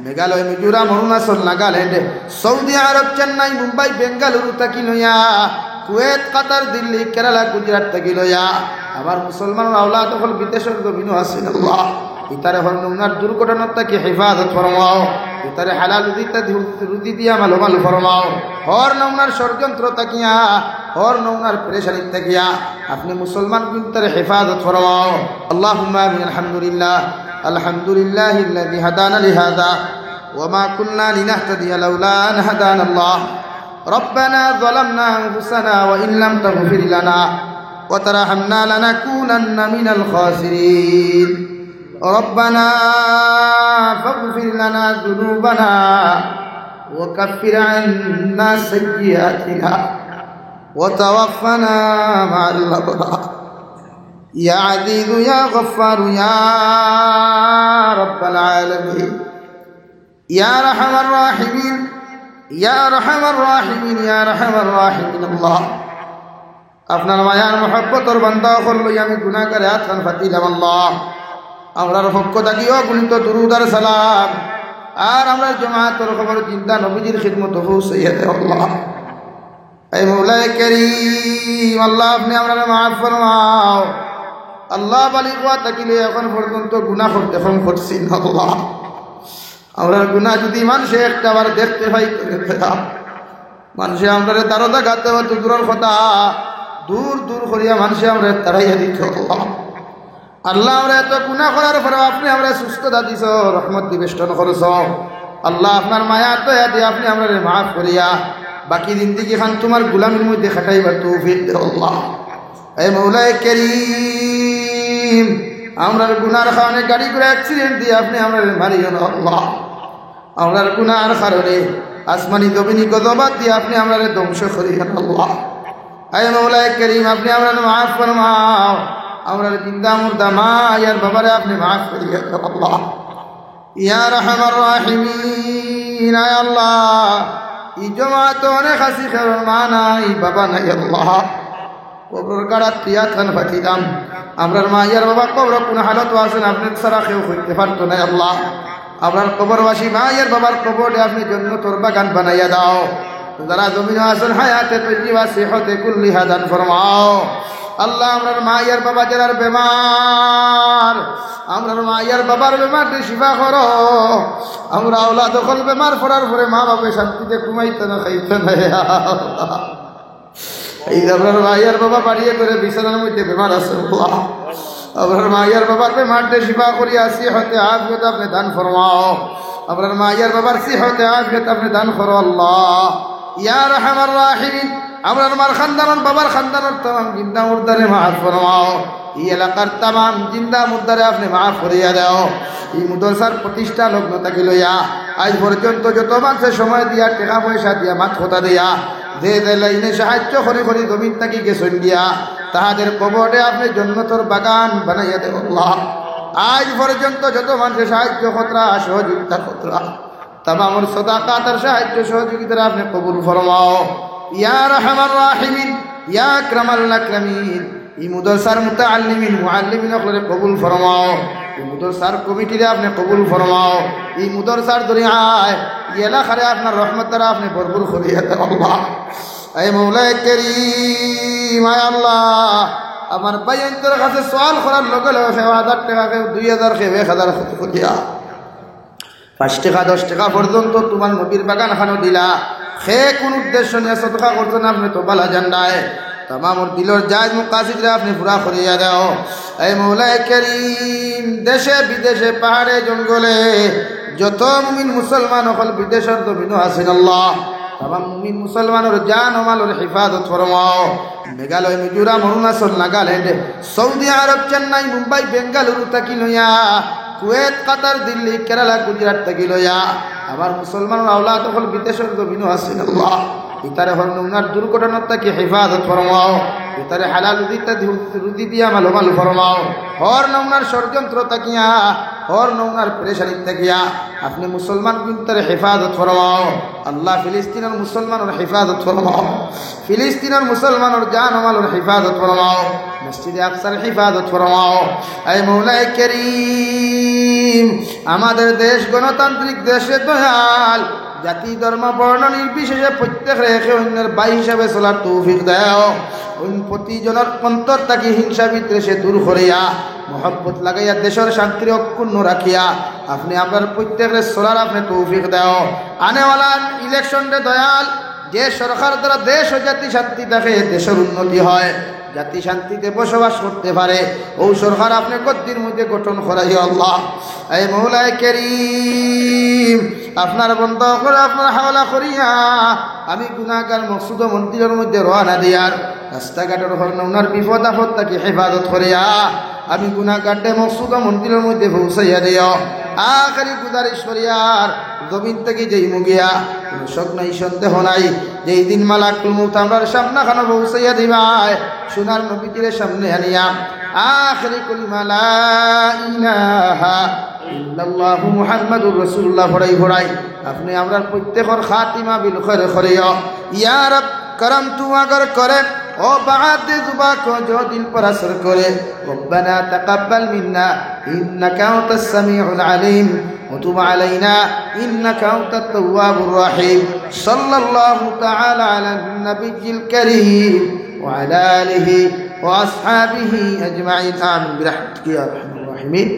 Meghalaya, Mizoram, Arunachal, Nagaland, Saudi আরব, চেন্নাই, মুম্বাই, বেঙ্গালুরু থাকি লইয়া Kuwait, কাতার, দিল্লি, কেরালা, গুজরাট থাকি লইয়া আবার মুসলমান আওলাদ হল বিদেশের জমিনও আছেন আল্লাহ ইতারে হল নৌনার দুর্ঘটনার থাকি হেফাজত ফরমাও ইতারে হালাল রুজি দিয়া মাল ফরমাও হর নৌনার ষড়যন্ত্র থাকিয়া হর নৌনার পেরেশানি থাকিয়া আপনি মুসলমান কিন্তু হেফাজত ফরমাও আল্লাহুম্মা আমিন। আলহামদুলিল্লাহিল্লাযী হাদানা লিহাযা ওয়া কুন্না লিনাহতাদিয়া লাউলা আন হাদানা আল্লাহ ربنا ظلمنا أنفسنا وإن لم تغفر لنا وترحمنا لنكونن من الخاسرين ربنا فاغفر لنا ذنوبنا وكفر عنا سيئاتنا وتوفنا مع الأبرار يا عزيز يا غفار يا رب العالمين يا أرحم الراحمين يا أرحم الراحمين يا أرحم الراحمين الله আপনার মায়ার মহব্বতর বান্দা হল আমি গুনাহগার আতখান ফাতিলাম আল্লাহ আমরার পক্ষ থাকিও গুণিত দুরূদ আর সালাম আর আমরা জামাতের খবর জিন্দা নবীজির খিদমত পৌঁছাইয়া দে আল্লাহ এই মওলাই করিম আল্লাহ আপনি আমরারে মাফ ফরমাও আল্লাহ বালি কোয়া থাকিলে এখন পর্যন্ত গুনাহ করতে ফোন করছি আল্লাহ আমরা গুনাহ যদি মানুষে একটাবার দেখতে পাই মানুষে আমরা দারদা গাতে হতো দূরের কথা দূর দূর করিয়া মানুষে আমরা তাড়াইয়া দিত আল্লাহ আমরা এত গুনাহ করার পরে আপনি আমরা সুস্থতা দিছ রহমত দিবেষ্টন করছ আল্লাহ আপনার মায়া দয়া দিয়ে আপনি আমরা মাফ করিয়া বাকি জিন্দেগি খান তোমার গোলামির মধ্যে খাটাইবার তৌফিক দে আল্লাহ এই মওলাই করিম আমরার গুনার কারণে গাড়ি করে অ্যাক্সিডেন্ট দিয়ে আপনি আমরা মারিও না আল্লাহ আমরার গুনার কারণে আসমানি জমিনি গজবাত দিয়ে আপনি আমরা ধ্বংস করিও না আল্লাহ এই মওলাই করিম আপনি আমরা মাফ ফরমাও আমরার জিন্দা মুর্দা মা আর বাবারে আপনি মাফ করিও না আল্লাহ ইয়া রাহমার রাহিমিন আয় আল্লাহ এই জামাত অনেক হাসি খেলার মা নাই বাবা নাই আল্লাহ কবর কাড়া তিয়া খান ফাতিলাম আমরার মা ইয়ার বাবা কবর কোন হালত আছেন আপনি সারা কেউ হইতে পারতো না আল্লাহ আপনার কবরবাসী মা ইয়ার বাবার কবরে আপনি জান্নাতের বাগান বানাইয়া দাও যারা জমিনে আছেন হায়াতে তৈয়বা সিহতে কুল্লিহা দান ফরমাও আল্লাহ আমরার মা ইয়ার বাবা যারা বেমার আমরার মা ইয়ার বাবার বেমারকে শিফা করো আমরা আওলাদ দখল বেমার পড়ার পরে মা বাবা শান্তিতে ঘুমাইতে না খাইতে না এই আপনার মাইয়ার বাবা বাড়িয়ে করে বিছানার মধ্যে বেমার আছে আপনার মাইয়ার বাবার বেমারতে শিফা করিয়া সিহতে আফিয়ত আপনি দান ফরমাও আপনার মাইয়ার বাবার সিহতে আফিয়ত আপনি দান করো আল্লাহ ইয়া রাহমার রাহিমিন আপনার মার খানদানের বাবার খানদানের तमाम জিন্দা মুর্দারে মাফ ফরমাও এই এলাকার तमाम জিন্দা মুর্দারে আপনি মাফ করিয়া দাও এই মাদ্রাসার প্রতিষ্ঠা লগ্ন থেকে লইয়া আজ পর্যন্ত যত মানুষের সময় দিয়া টাকা পয়সা দিয়া মাত কথা দিয়া যে লাইনে সাহায্য করি করি জমিন থাকি গেছেন গিয়া তাহাদের কবরে আপনি জান্নাতের বাগান বানাইয়া দেন আল্লাহ আজ পর্যন্ত যত মানুষের সাহায্য খতরা সহযোগিতা খতরা तमाम সদাকাত আর সাহায্য সহযোগিতা আপনি কবুল ফরমাও ইয়া রাহমার রাহিমিন ইয়া আকরামাল আকরামিন এই মাদ্রাসার মুতাআল্লিমিন মুআল্লিমিন আপনারা কবুল ফরমাও এই মাদ্রাসার কমিটিরে আপনি কবুল ফরমাও এই মাদ্রাসার দরিয়ায় এই এলাকারে আপনার রহমত দ্বারা আপনি ভরপুর করিয়া দেন আল্লাহ এই মওলাই করিম আয় আল্লাহ আমার ভাইয়ের কাছে সওয়াল করার লগে লগে 1000 টাকা 2000 1000 করিয়া 5 টাকা 10 টাকা পর্যন্ত তোমার নবীর বাগান খানো দিলা সে কোন উদ্দেশ্য নিয়ে সদকা করছেন আপনি তো বালা জান্নায় तमाम দিলর জায়েজ মুকাসিদরে আপনি পুরা করিয়া দাও এই মওলাই করিম দেশে বিদেশে পাহাড়ে জঙ্গলে যত মুমিন মুসলমান হল বিদেশের জমিনও আছেন আল্লাহ तमाम মুমিন মুসলমানের জান ও মালের হিফাজত ফরমাও মেঘালয় মিজোরাম অরুণাচল নাগাল্যান্ড সৌদি আরব চেন্নাই মুম্বাই বেঙ্গালুরু থাকি লইয়া কুয়েত কাতার দিল্লি কেরালা গুজরাট থাকি লইয়া আবার মুসলমান আওলাদ হল বিদেশের জমিনও আছেন আল্লাহ ইতারে হল নৌনার দুর্ঘটনার থেকে হেফাজত ফরমাও ভিতরে হালাল রুদি দিয়া মালোমাল ফরমাও। হর নমুনার ষড়যন্ত্র তাকিয়া, হর নমুনার পেরেশানি তাকিয়া আপনি মুসলমান কিন্তু হেফাজত ফরমাও। আল্লাহ ফিলিস্তিনের মুসলমানের হেফাজত ফরমাও, ফিলিস্তিনের মুসলমানের জান মালের হেফাজত ফরমাও, মসজিদে আকসার হেফাজত ফরমাও। এই মৌলাই করিম, আমাদের দেশ গণতান্ত্রিক দেশে দয়াল, জাতি ধর্ম বর্ণ নির্বিশেষে প্রত্যেক রেখে অন্যের ভাই হিসাবে চলার তৌফিক দাও। প্রতিজনের অন্তর তাকে হিংসা বিদ্বেষে দূর করিয়া মহব্বত লাগাইয়া দেশের শান্তির অক্ষুণ্ণ রাখিয়া আপনি আপনার প্রত্যেকের চলার আপনি তৌফিক দাও। আনেওয়ালা ইলেকশনরে দয়াল, যে সরকার দ্বারা দেশ ও জাতি শান্তি থাকে, দেশের উন্নতি হয়, জাতি শান্তিতে বসবাস করতে পারে, ও সরকার আপনি গদ্দির মধ্যে গঠন করাই আল্লাহ। এই মৌলাই করিম, আপনার বন্ধ করে আপনার হাওলা করিয়া আমি গুনাহগার মকসুদ মন্দিরের মধ্যে রওনা দিয়ার রাস্তাঘাটের হরনার বিপদ আপদ তাকে হেফাজত করিয়া আমি গুনাহগারটে মকসুদ মন্দিরের মধ্যে পৌঁছাইয়া দিও। আখেরি গুজারিশ করিয়ার জমিন থেকে যেই মুগিয়া কোনো শক নাই, সন্দেহ নাই, যেই দিন মালাকুল মউত আমরার সামনা খানা পৌঁছাইয়া দিবাই সোনার নবীজির সামনে আনিয়া আখেরি কলিমা লা ইলাহা ইল্লাল্লাহু মুহাম্মাদুর রাসূলুল্লাহ ভরাই ভরাই আপনি আমরার প্রত্যেকের খাতিমা বিল খৈর করিও। ইয়া রব করম তু अगर করে ও বাদ জুবা কো जो दिल पर असर करे। रब्बना तकब्बल मिन्ना इन्नका अंतस समीउल अलीम وتب علينا إنك أنت التواب الرحيم। صلى الله تعالى على النبي الكريم وعلى آله وأصحابه أجمعين آمين برحمتك يا أرحم الراحمين।